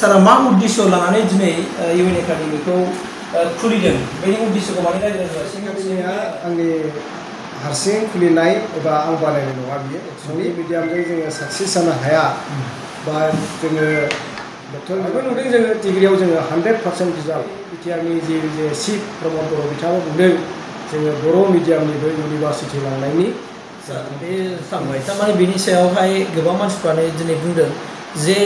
सारा मा उद्देश्य लानानै दिनै इउएन एकाडेमिखौ खुलिदों बेनि उद्देश्यखौ माने रायज्लायगासिनो आंनि हारसिं खुलिनाय एबा आं बानायनाय नङा बियो एक्चुअलि मिडियामजों जोङो साक्सेस जानो हाया बा जोङो डक्टरबो नुदों जोङो डिग्रियाव जोङो 100% रिजाल्ट बिटिआरनि जे चिफ प्रमद बर' बिथाङा बुंदों जोङो बर' मिडियामनिबो इउनिभारसिटि लांनायनि बे थांबाय थारमाने बेनि सायावहाय गोबां मानसिफ्रानो दिनै बुंदों जे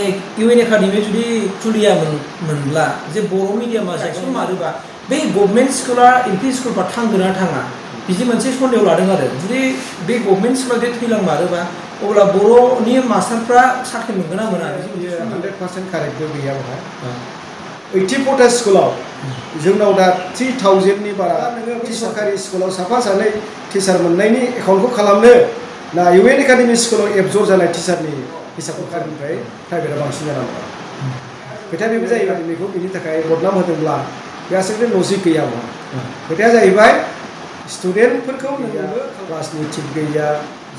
इउएन एकाडेमि जुदि खुलियामोनब्ला जे बर' मिडियामा सेक्सन मारोबा बे गभर्नमेन्ट स्कुला एलपि स्कुलफ्रा थांगोन ना थाङा बिदि मोनसे सन्देह लादों आरो जुदि बे गभर्नमेन्ट स्कुला जुदि थैलांमारोबा अब्ला बर'नि मास्टारफ्रा साख्रि मोनगोन ना मोना 100% कारेक्टबो गैया बेवहाय 84टा स्कुलाव जोंनाव दा 3000नि बारा सरकारि स्कुलाव साफा सानै टिचार मोननायनि एकाउन्टखौ खालामनो ना इउएन एकाडेमि स्कुलाव एबजर्ब जानाय टिचारनि हिसाबखौ खालामनिफ्राय प्राइभेटआ बांसिन जानांगौ खोथाया बेबो जाहैबाय बेखौ बिनि थाखाय बदनाम होदोंब्ला बे आसलथे लजिक गैया खोथाया जाहैबाय स्टुडेन्टफोरखौ नोङो क्लासनि थिग गैया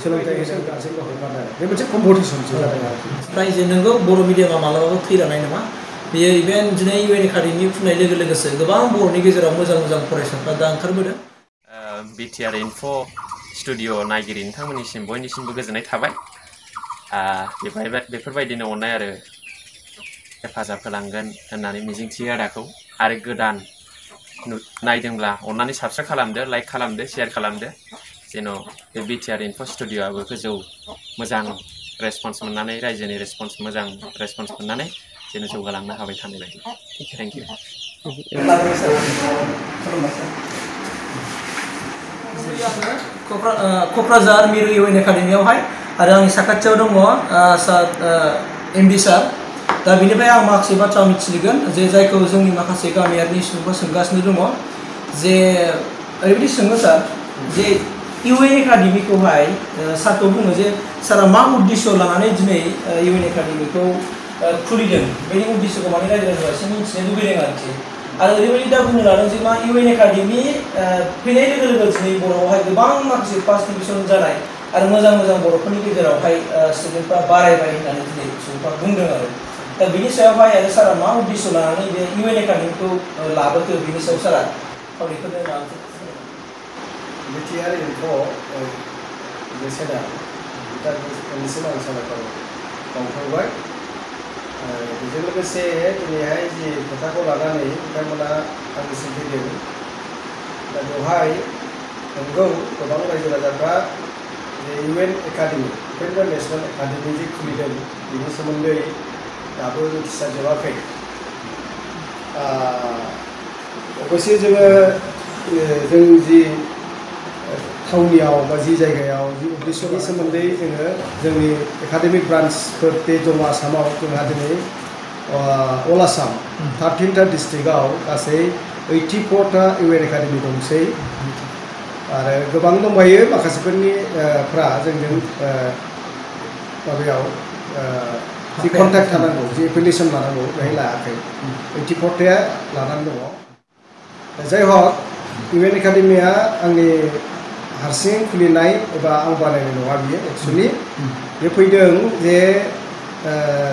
सोलोंथाइ होनाय गासैबो हगारनाय बे मोनसे कम्पिटिसनसो जादों आरोखि फ्राय जे नोंगौ बर' मिडियामा मालाबाबो थैलांनाय नङा बेयो इभेन दिनै इउएन एकाडेमि खुलिनाय लोगो लोगोसे गोबां बर'नि गेजेराव मोजां मोजां फरायसाफ्रा दा ओंखारबोदों बिटिआर इनफ' स्टुडिअ नायगिरि नोंथांमोननिसिम बयनिसिमबो गोजोननाय थाबाय बेफोरबायदिनो अननाय आरो हेफाजाब होलांगोन होननानै मिजिंथियो आदाखौ आरो गोदान नायदोंब्ला अननानै साबस्क्राइब खालामदो लाइक खालामदो शेयार खालामदो जेन' बे बिटिआर इनफ' स्टुडिअ'आबो गोजौ मोजां रेसपन्स मोननानै रायजोनि मोजां रेसपन्स मोननानै जेन' जौगालांनो हाबाय थानाय बायदि थेंक इउ क'क्राझार मिरु इउएन एकाडेमियावहाय आरो आंनि साखाथियाव दङ सार एमडि सार दा बेनिफ्राय आं माखासे बाथ्रा मिथिगोन जे जायखौ जोंनि माखासे गामियारिनि सुबुंफ्रा सोंगासिनो दङ जे ओरैबायदि सोङो सार जे इउएन एकाडेमिखौहाय सारखौ बुङो जे सारा मा उद्देश्य लानानै दिनै इउएन एकाडेमिखौ खुलिदों बेनि उद्देश्यखौ माने रायज्लायनो एसे मिथिनो लुबैदों आरोखि आरो ओरैबायदि दा बुंनो लादों जे मा इउएन एकाडेमि फैनाय लोगो लोगो दिनै बर'आवहाय गोबां माखासे फार्स्ट डिभिजन जानाय आरो मोजां मोजां बर'फोरनि गेजेरावहाय स्टुडेन्टफ्रा बारायबाय होननानै दिनै सुबुंफ्रा बुंदों आरो दा बिनि सायावहाय आरो सारा मा उद्देश्य लानानै बे इउएन एकाडेमिखौ लाबोखो बिनि सायाव सारा खावलायखौनो बिटिआर इनफ' जे सेदा बिथांनिसिम आं साबायखर बावहरबाय बेजों लोगोसे दिनैहाय जि खोथाखौ लानानै बिथांमोना आंनिसिम फैदों दा बेवहाय नंगौ गोबां रायजो राजाफ्रा जे इउएन एकाडेमि नेसनेल एकाडेमि जे खुलिदों बेनि सोमोन्दै दाबो मिथिसारजोबाखै अबयसे जोङो जों जि थावनियाव बा जि जायगायाव जि उद्देश्यनि सोमोन्दै जोङो जोंनि एकाडेमिक ब्रान्चफोर दङ आसामाव जोंहा दिनै अल आसाम 13टा डिस्ट्रिक्टआव गासै 84टा इउएन एकाडेमि दंसै आरो गोबां दंबायो माखासेफोरनि जोंजों माबायाव जि कन्टेक्ट थानांगौ जि एप्लिकेसन लानांगौ बेहाय लायाखै 84टाया लानानै दङ जाय हक इउएन एकाडेमिया आंनि हारसिं खुलिनाय एबा आं बानायनाय नङा बियो एक्चुअलि बे फैदों जे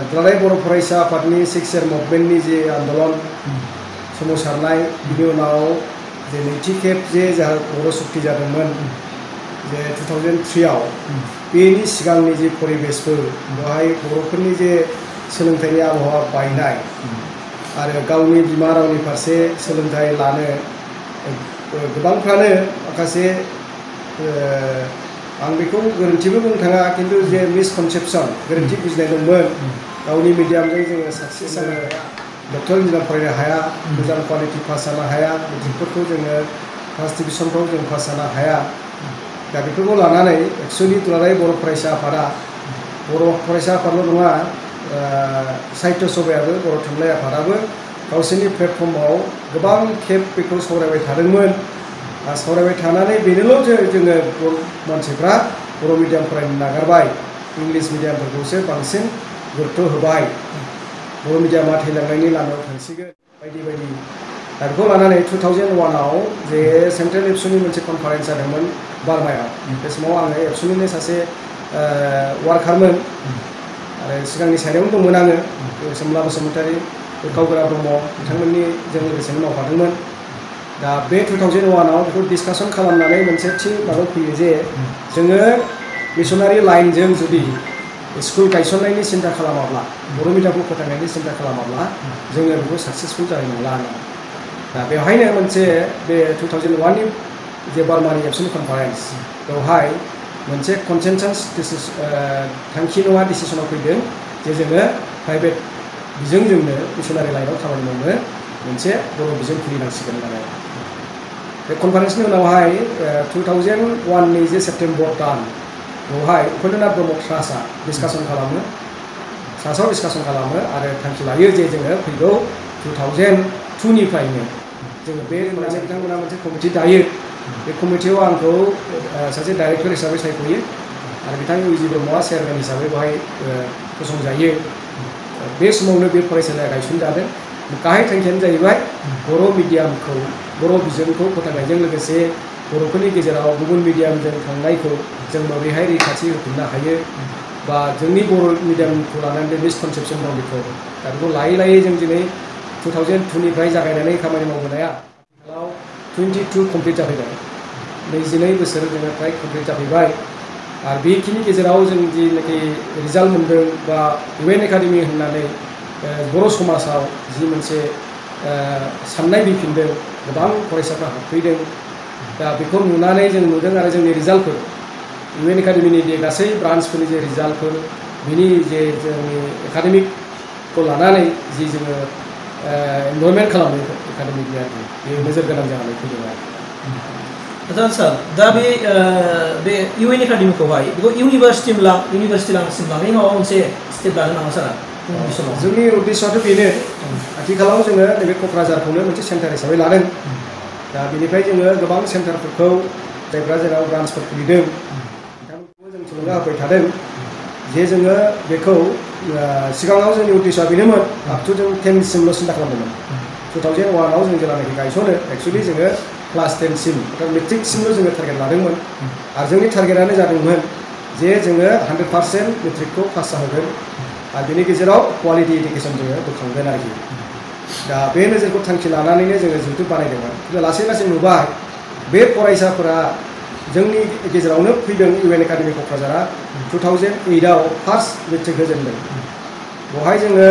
दुलाराय बर' फरायसा आफादनि 6 इयार मुभमेन्टनि जे आन्दलन सोमावसारनाय बिनि उनाव जे नैथि खेब जे जोंहा बर' सुक्ति जादोंमोन जे 2003आव बेनि सिगांनि जे परिबेसफोर बेवहाय बर'फोरनि जे सोलोंथाइनि आबहावा बायनाय आरो गावनि बिमा रावनि फारसे सोलोंथाइ लानो गोबांफ्रानो माखासे आं बेखौ गोरोन्थिबो बुंनो थाङा खिन्थु जे मिसकनसेपसन गोरोन्थि बुजिनाय दंमोन गावनि मिडियामजों जोङो साक्सेस जानो डक्टर इन्जिनियार फरायनो हाया मोजां क्वालिटि पास जानो हाया मेट्रिकफोरखौ जोङो फार्स्ट डिभिजनफ्राव जों पास जानो हाया दा बेफोरखौ लानानै एक्सुवेलि दुलाराय बर' फरायसा आफादा बर' फरायसा आफादल' नङा साहित्य सभायाबो बर' थुनलाइ आफादाबो गावसोरनि प्लेटफर्माव गोबां खेब बेखौ सावरायबाय थादोंमोन सावरायबाय थानानै बेनोल' जोङो मानसिफ्रा बर' मिडियाम फरायनो नागारबाय इंलिस मिडियामफोरखौसो बांसिन गुरुत्व होबाय बर' मिडियामा थैलांनायनि लामायाव थांसिगोन बायदि बायदि दा बेखौ लानानै 2001आव जे सेन्ट्रेल एबसुनि मोनसे कनफारेन्स जादोंमोन बार्मायाव बे समाव आङो एबसुनिनो सासे वार्कारमोन आरो सिगांनि साइडआवनो दंमोन आङो सोमला बसुमतारी गावगोरा ब्रह्म बिथांमोननि जों लोगोसेनो मावफादोंमोन दा बे 2001आव बेखौ डिसकासन खालामनानै मोनसे थि माबा फैयो जे जोङो मिशनारि लाइनजों जुदि स्कुल गायसननायनि सिन्था खालामाब्ला बर' मिडियामखौ फोथांनायनि सिन्था खालामाब्ला जोङो बेखौ साक्सेसफुल जानाय नंला दा बेवहायनो मोनसे बे 2001नि जे बार्मानि एबसुल कनफारेन्स बेवहाय मोनसे कनसेनसास थांखि नङा डिसिसनाव फैदों जे जोङो प्राइभेट बिजोंजोंनो मिशनारि लाइनाव खामानि मावनो मोनसे बर' बिजों खुलिनांसिगोन होननानै बे कनफारेन्सनि उनावहाय 2001नि जे सेप्तेम्बर दान बेवहाय उपेन्द्रनाथ ब्रह्म ट्रास्टआ डिसकासन खालामो ट्रास्टआव डिसकासन खालामो आरो थांखि लायो जे जोङो फैगौ 2002निफ्रायनो जोङो बे होननानै बिथांमोना मोनसे कमिटि दायो बे कमिटियाव आंखौ सासे डाइरेक्टर हिसाबै सायख'यो आरो बिथां इउजि ब्रह्मआ चेयारमेन हिसाबै बेवहाय फसंजायो बे समावनो बे फरायसालिया गायसनजादों गाहाय थांखियानो जाहैबाय बर' मिडियामखौ बर' बिजोंखौ फोथांनायजों लोगोसे बर'फोरनि गेजेराव गुबुन मिडियामजों थांनायखौ जों माबोरैहाय रैखाथि होफिननो हायो बा जोंनि बर' मिडियामखौ लानानै मिसकनसेपसन दं बेखौ दा बेखौ लायै लायै जों दिनै 2002निफ्राय जागायनानै खामानि मावबोनाया आथिखालाव 22 कमप्लिट जाफैबाय 22 बोसोर जोङो फ्राय कमप्लिट जाफैबाय आरो बेखिनि गेजेराव जों जिनाखि रिजाल्ट मोन्दों बा इउएन एकाडेमि होननानै बर' समाजाव जि मोनसे साननाय फैफिनदों गोबां फरायसाफ्रा हाबफैदों दा बेखौ नुनानै जों नुदों आरो जोंनि रिजाल्टफोर इउएन एकाडेमिनि जे गासै ब्रान्चफोरनि जे रिजाल्टफोर बिनि जे जोंनि एकाडेमिकखौ लानानै जि जोङो एनरलमेन्ट खालामनाय एकाडेमिकनि आरोखि बे नोजोर गोनां जानानै फैदों आरो सार दा बे इउएन एकाडेमिखौहाय बेखौ इउनिभार्सिटि लांसिम लांनाय माबा मोनसे स्टेप लानो नामा सारा उननि समाव जोंनि उद्देश्यआथ' बेनो आथिखालाव जोङो नैबे क'क्राझारखौनो मोनसे सेन्टार हिसाबै लादों दा बेनिफ्राय जोङो गोबां सेन्टारफोरखौ जायफ्रा जेराव ब्रान्चफोर खुलिदों बिथांमोनखौबो जों थुलुंगा होबाय थादों जे जोङो बेखौ सिगाङाव जोंनि उद्देश्यआ बेनोमोन आपटु जों 10सिमल' सिन्था खालामदोंमोन 2001आव जों जेब्लानाखि गायसनो एक्सुवेलि जोङो क्लास 10सिम अर्थात मेट्रिकसिमल' जोङो टारगेट लादोंमोन आरो जोंनि टारगेटआनो जादोंमोन जे जोङो 100% मेट्रिकखौ पास जाहोगोन आरो बेनि गेजेराव क्वालिटि इडुकेसन जोङो बोखांगोन आरोखि दा बे नोजोरखौ थांखि लानानैनो जोङो जिहेतु बानायदोंमोन खिन्थु लासै लासै नुबाय बे फरायसाफोरा जोंनि गेजेरावनो फैदों इउएन एकाडेमि क'क्राझारा 2008आव फार्स्ट मेट्रिक होजेनदों बेवहाय जोङो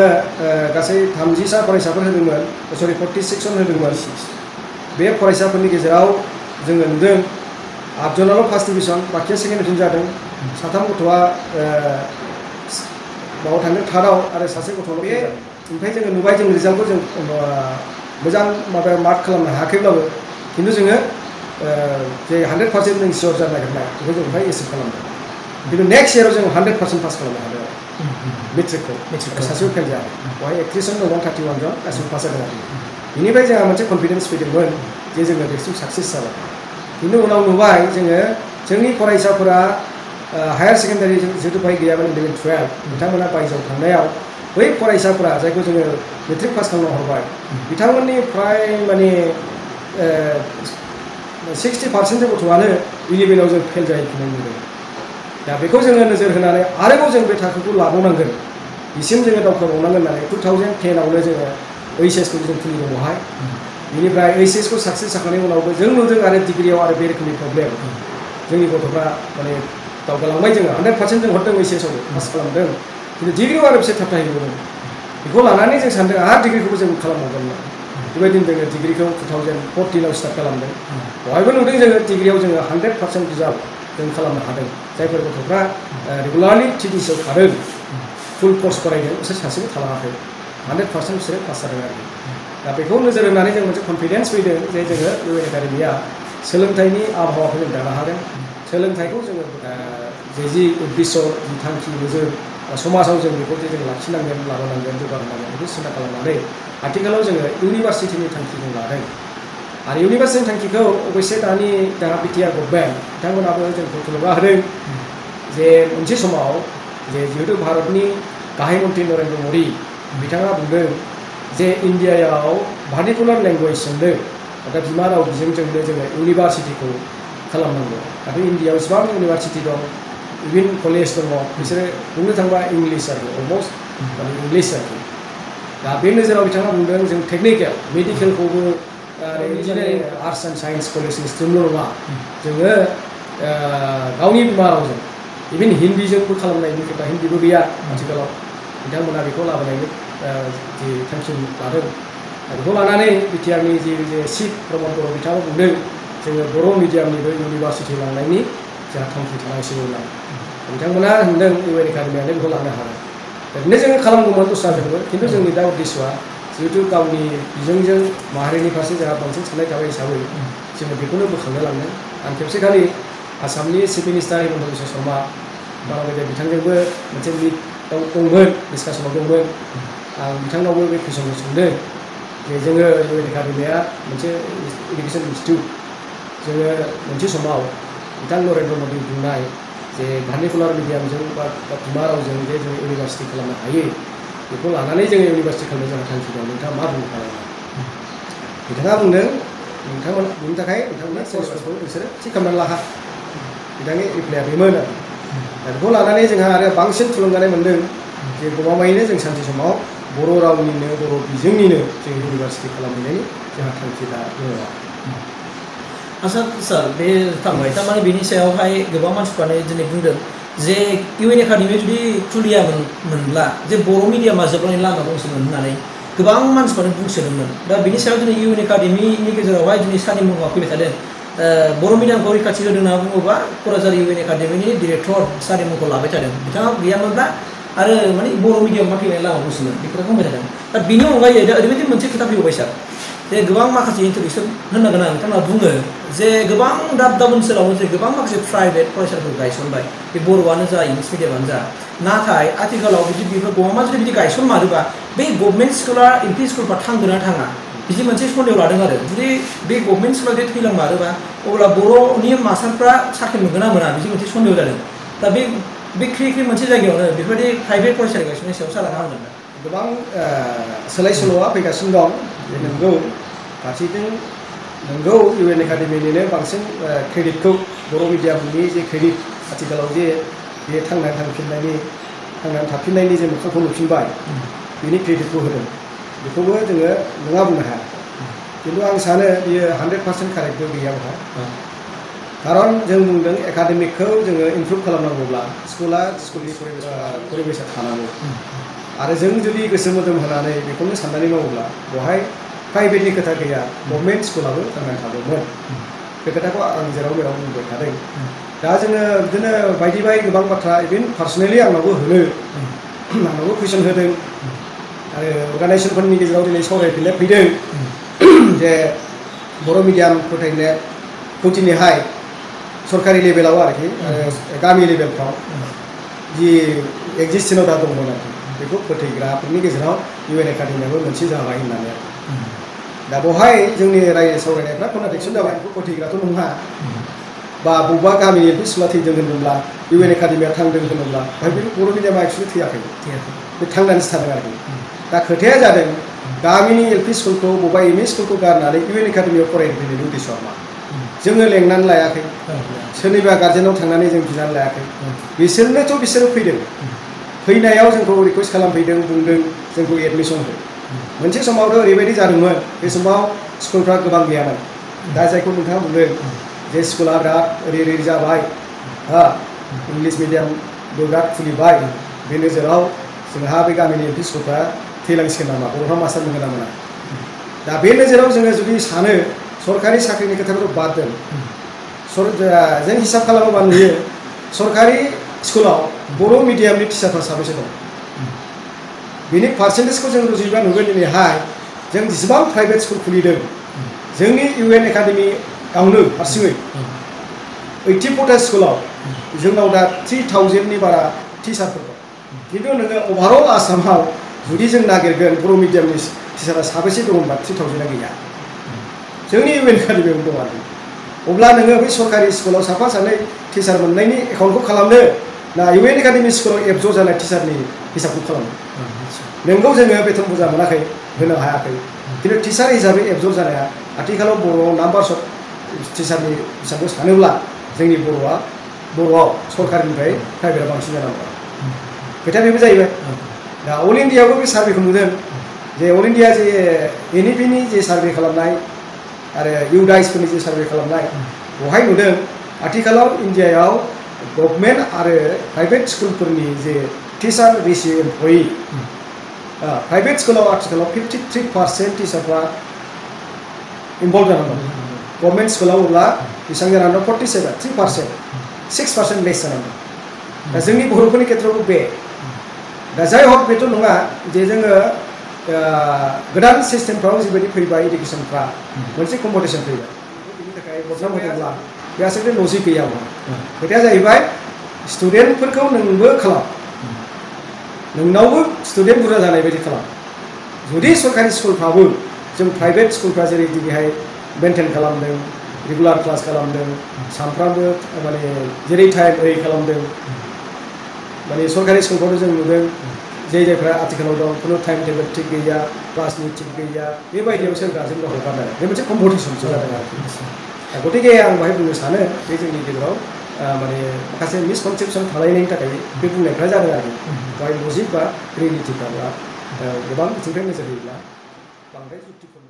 गासै 30सा फरायसाफोर होदोंमोन 46 जन होदोंमोन बे फरायसाफोरनि गेजेराव जोङो नुदों 8 जनाल' फार्स्ट डिभिजन बाखिया सेकेन्ड डिभिजन जादों 3 गथ'आ माबाव थांदों थार्डआव आरो सासे गथ'ल' बे ओमफ्राय जोङो नुबाय जों रिजाल्टखौ जों मोजां माबायाव मार्क खालामनो हायाखैब्लाबो खिन्थु जोङो जे 100% जों सियर जानो नागिरनाय बेखौ जों ओमफ्राय एसिभ खालामदों खिन्थु नेक्स्ट इयाराव जों 100% पास खालामनो हादों मेट्रिकखौ सासेबो फेल जायाखै बेवहाय 31 जन दं 31 जन गासिबो पास जादों आरो बेनिफ्राय जोंहा मोनसे कनफिडेन्स फैदोंमोन जे जोङो बेसिम साक्सेस जाबाय खिन्थु उनाव नुबाय जोङो जोंनि फरायसाफोरा हायार सेकेन्डारि जिहेतु बाहाय गैयामोन 11-12 बिथांमोना बायजोआव थांनायाव बै फरायसाफोरा जायखौ जोङो मेट्रिक पास खालामना हरबाय बिथांमोननि फ्राय माने 60% गथ'आनो 11आव जों फेल जाहैफिननाय नुदों दा बेखौ जोङो नोजोर होनानै आरोबाव जों बे थाखोखौ लाबावनांगोन बिसिम जोङो दावखोबावनांगोन होननानै 2010आवनो जोङो ओइचएसखौ जों खुलिदों बेवहाय बेनिफ्राय ओइचएसखौ साक्सेस जाखांनायनि उनावबो जों नुदों आरो डिग्रियाव आरो बे रोखोमनि प्रब्लेम जोंनि गथ'फ्रा माने दावगालांबाय जोङो 100% जों हरदों ओइचएसआव पास खालामदों खिन्थु डिग्रियाव आरो बिसोर थाबथाहैबावदों बेखौ लानानै जों सानदों आरो डिग्रिखौबो जों खालामबावगोन बेबायदिनो जोङो डिग्रिखौ 2014आव स्टार्ट खालामदों बहायबो नुदों जोङो डिग्रियाव जोङो 100% रिजाल्ट जों खालामनो हादों जायफोर गथ'फ्रा रेगुलारलि टिडिसिआव थादों फुल कर्स फरायदों बिसोर सासेबो थालाङाखै 100% बिसोरो पास जादों आरोखि दा बेखौ नोजोर होनानै जों मोनसे कनफिडेन्स फैदों जे जोङो इउएन एकाडेमिया सोलोंथाइनि आबहावाखौ जों दानो हादों सोलोंथाइखौ जोङो जि उद्देश्य जि थांखि नोजोर समाजाव जों बेखौ जे जों लाखिनांगोन लाबोनांगोन जौगाहोनांगोन बेखौ सिन्था खालामनानै आथिखालाव जोङो इउनिभार्सिटिनि थांखि जों लादों आरो इउनिभार्सिटिनि थांखिखौ अबयसे दानि बिटिआर गभर्नमेन्ट बिथांमोनाबो जोंखौ थुलुंगा होदों जे मोनसे समाव जे जिहेतु भारतनि गाहाय मन्त्रि नरेन्द्र मदि बिथाङा बुंदों जे इन्डियायाव भार्टिकुलार लेंगुवेजजोंनो अर्थात बिमा राव बिजोंजोंनो जोङो इउनिभार्सिटिखौ खालामनांगौ दाथ' इन्डियायाव इसिबां इउनिभार्सिटि दं इभिन कलेज दङ बिसोरो बुंनो थाङोबा इंलिश आरो अलमस्ट माने इंलिश आरो दा बे नोजोराव बिथाङा बुंदों जों टेक्निकेल मेडिकेलखौबो इन्जिनियारिं आर्ट्स एन्ड साइन्स कलेजनि स्ट्रिमल' नङा जोङो गावनि बिमा रावजों इभिन हिन्दीजोंबो खालामनायनि खोथा हिन्दीबो गैया आथिखालाव बिथांमोना बेखौ लाबोनायनि जि थांखि लादों बेखौ लानानै बिटिआरनि जे चिफ प्रमद बर' बिथाङा बुंदों जोङो बर' मिडियामनिबो इउनिभार्सिटि लांनायनि जोंहा थांखि थानांसिगौ होननानै बिथांमोना होनदों इउएन एकाडेमियानो बेखौ लांनो हागोन ओरैनो जोङो खालामगौमोन दस्राजोंबो खिन्थु जोंनि दा उद्देश्यआ जिहेतु गावनि बिजोंजों माहारिनि फारसे जोंहा बांसिन साननाय थाबाय हिसाबै जोङो बेखौनो बोखांनो लांदों आं खेबसेखालि आसामनि चिफ मिनिस्टार हिमन्त बिश्व शर्मा बांलादेश बिथांजोंबो मोनसे मिटआव दंमोन डिसकासनाव दंमोन आं बिथांनावबो बे कुइसनखौ सोंदों जे जोङो इउएन एकाडेमिया मोनसे इडुकेसन इन्स्टिटिउट जोङो मोनसे समाव बिथां नरेन्द्र मदि बुंनाय जे भार्निकुलार मिडियामजों बा बिमा रावजों जे जों इउनिभार्सिटि खालामनो हायो बेखौ लानानै जोङो इउनिभार्सिटि खालामनो जोंहा थांखि दं नोंथाङा मा बुंनो खालामो बिथाङा बुंदों नोंथांमोन बिनि थाखाय नोंथांमोना सिलेबासखौ नोंसोरो थि खालामनानै लाखा बिथांनि रिप्लाइआ बेमोन आरो दा बेखौ लानानै जोंहा आरो बांसिन थुलुंगानाय मोन्दों जे गमामायैनो जों सानसे समाव बर' रावनिनो बर' बिजोंनिनो जों इउनिभार्सिटि खालामहैनायनि जोंहा थांखि दा दङ आसा सार बे थांबाय थारमाने बेनि सायावहाय गोबां मानसिफ्रानो दिनै बुंदों जे इउएन एकाडेमि जुदि खुलियामोनब्ला जे बर' मिडियामा जोबनायनि लामा दंसोमोन होननानै गोबां मानसिफ्रानो बुंसोदोंमोन दा बेनि सायाव दिनै इउएन एकाडेमिनि गेजेरावहाय दिनै सानि मुङा फैबाय थादों बर' मिडियामखौ रैखाथि होदों होनना बुङोबा क'क्राझार इउएन एकाडेमिनि डिरेक्टर सानि मुंखौ लाबाय थादों बिथाङा गैयामोनब्ला आरो माने बर' मिडियामा फैनायनि लामा दंसोमोन बे खोथाखौ बुंबाय थादों दा बिनि अनगायै दा ओरैबायदि मोनसे खोथा फैबाय सार जे गोबां माखासे इन्ट्रडिउसन होननो गोनां बिथांमोना बुङो जे गोबां दाब दाब ओनसोलावनो जे गोबां माखासे प्राइभेट फरायसालिफोर गायसनबाय बे बर'आनो जा इंलिस मिडियामानो जा नाथाय आथिखालाव बिदि बेफोर गमामा जुदि बिदि गायसनमारोबा बे गभर्नमेन्ट स्कुला एलपि स्कुलफ्रा थांगोन ना थाङा बिदि मोनसे सन्देह लादों आरो जुदि बे गभर्नमेन्ट स्कुला जुदि थैलांमारोबा अब्ला बर'नि मास्टारफ्रा साख्रि मोनगोन ना मोना बिदि मोनसे सन्देह जादों दा बे ख्रि मोनसे जायगायावनो बेफोरबायदि प्राइभेट फरायसालि गायसननायनि सायाव सारा मा होनगोन गोबां सोलाय सोल'आ फैगासिनो दं जे नंगौ फारसेथिं नंगौ इउएन एकाडेमिनिनो बांसिन क्रेडिटखौ बर' मिडियामनि जे क्रेडिट आथिखालाव जे बे थांनानै थाफिननायनि जे मोखांखौ नुफिनबाय बिनि क्रेडिटखौ होदों बेखौबो जोङो नङा बुंनो हाया खिन्थु आं सानो बियो 100% कारेक्टबो गैया बेहा खारन जों बुंदों एकाडेमिकखौ जोङो इमप्रुभ खालामनांगौब्ला स्कुलनि परिबेसा थानांगौ आरो जों जुदि गोसो मोदोम होनानै बेखौनो साननानै मावोब्ला बेवहाय प्राइभेटनि खोथा गैया गभर्नमेन्ट स्कुलाबो थांनानै थागौमोन बे खोथाखौ आं जेराव मेराव बुंबाय थादों दा जोङो बिदिनो बायदि गोबां बाथ्रा इभेन पार्सनेलि आंनावबो कुइसन होदों आरो अर्गानाइजेसनफोरनि गेजेराव दिनै सावरायफिननाय फैदों जे बर' मिडियाम फोथायनायखौ दिनैहाय सरकारि लेभेलाव आरोखि गामि लेभेलफ्राव जि एक्जिस्टेन्सआव दा दंमोन आरोखि बेखौ फोथैग्राफोरनि गेजेराव इउएन एकाडेमियाबो मोनसे जाबाय होननानै दा बेवहाय जोंनि रायजो सावरायनायफ्रा कन्ट्राडिक्सन जाबाय बेखौ फोथैग्राथ' नङा बा बबेबा गामिनि एलपि स्कुला थैदों होनोब्ला इउएन एकाडेमिया थांदों होनोब्ला बेवहाय बे बर' मिडियामा एक्सुवेलि थैयाखै बे थांनानैसो थादों आरोखि दा खोथाया जादों गामिनि एलपि स्कुलखौ बबेबा एमइ स्कुलखौ गारनानै इउएन एकाडेमियाव फरायनो फैनायनि उद्देश्यआ मा जोङो लेंनानै लायाखै सोरनिबा गार्जेनाव थांनानै जों बिनानै लायाखै बिसोरो फैदों फैनायाव जोंखौ रिकुवेस्ट खालामफैदों बुंदों जोंखौ एडमिसन हो मोनसे समावथ' ओरैबायदि जादोंमोन बे समाव स्कुलफ्रा गोबां गैयामोन दा जायखौ नोंथाङा बुंदों जे स्कुला बिराद ओरै जाबाय इंलिस मिडियामबो बिराद खुलिबाय बे नोजोराव जोंहा बे गामिनि एलपि स्कुलफ्रा थैलांसिगोन नामा बर'फ्रा मास्टार मोनगोन ना मोना दा बे नोजोराव जोङो जुदि सानो सरकारि साख्रिनि खोथाखौथ' बाद दोन जों हिसाब खालामोबा नुयो सरकारि स्कुलाव बर' मिडियामनि टिचारफ्रा साबेसे दं बिनि पार्सेन्टेजखौ जों रुजुयोबा नुगोन दिनैहाय जों जेसेबां प्राइभेट स्कुल खुलिदों जोंनि इउएन एकाडेमियावनो हारसिङै 84टा स्कुलाव जोंनाव दा 3000नि बारा टिचारफोर दं खिन्थु नोङो अभारअल आसामाव जुदि जों नागिरगोन बर' मिडियामनि टिचारा साबेसे दं होनबा 3000आ गैया जोंनि इउएन एकाडेमियावनो दं आरो अब्ला नोङो बै सरकारि स्कुलाव साफा सानै टिचार मोननायनि एकाउन्टखौ खालामनो ना इउएन एकाडेमि स्कुलाव एबजर्ब जानाय टिचारनि हिसाबखौ खालामनो नोंगौ जोङो बेथन बुरजा मोनाखै होनो हायाखै खिन्थु टिचार हिसाबै एबजर्ब जानाया आथिखालाव बर'आव नाम्बार्स अफ टिचारनि हिसाबखौ सानोब्ला जोंनि बर'आ बर'आव सरकारनिफ्राय प्राइभेटआव बांसिन जानांगौ खोथाया बेबो जाहैबाय दा अल इन्डियायावबो बे सार्भेखौ नुदों जे अल इन्डिया जे एनइपिनि जे सार्भे खालामनाय आरो इउडाइसफोरनि जे सार्भे खालामनाय बेवहाय नुदों आथिखालाव इन्डियायाव गभर्नमेन्ट आरो प्राइभेट स्कुलफोरनि जे टिचार रेशियो एमप्लयि प्राइभेट स्कुलाव आथिखालाव 53% टिचारफ्रा इनभल्भ जानांगौ गभर्नमेन्ट स्कुलाव अब्ला बेसेबां जानांगौ 47 3% 6% लेस जानांगौ दा जोंनि बर'फोरनि खेथ्रआवबो बे दा जाय हक बेथ' नङा जे जोङो गोदान सिस्टेमफ्राव जिबायदि फैबाय इडुकेसनफ्रा मोनसे कम्पिटिसन फैबाय बेनि थाखाय बदनाम होदोंब्ला बे आसलथे लजिक गैयामोन खोथाया जाहैबाय स्टुडेन्टफोरखौ नोंबो खालाम नोंनावबो स्टुडेन्ट बुरजा जानाय बायदि खालाम जुदि सरकारि स्कुलफ्राबो जों प्राइभेट स्कुलफ्रा जेरै दिनैहाय मेनटेन खालामदों रेगुलार क्लास खालामदों सानफ्रामबो माने जेरै टाइम ओरै खालामदों माने सरकारि स्कुलफ्रावथ' जों नुदों जायफ्रा आथिखालाव दं खुनु टाइम टेबल थिग गैया क्लासनि थिग गैया बेबायदियाव सोर गार्जेनखौ हगारनाय बे मोनसे कम्पिटिसनसो जादों आरोखि गतिके आं बाहाय बुंनो सानो बे जोंनि गेजेराव माने माखासे मिसकनसेपसन थालायनायनि थाखाय बे बुंनायफ्रा जादों आरो बाहाय लजिक बा रियेलिटिफ्रा गोबां बिथिंनिफ्राय नोजोर होयोब्ला बांद्राय जुक्तिफोर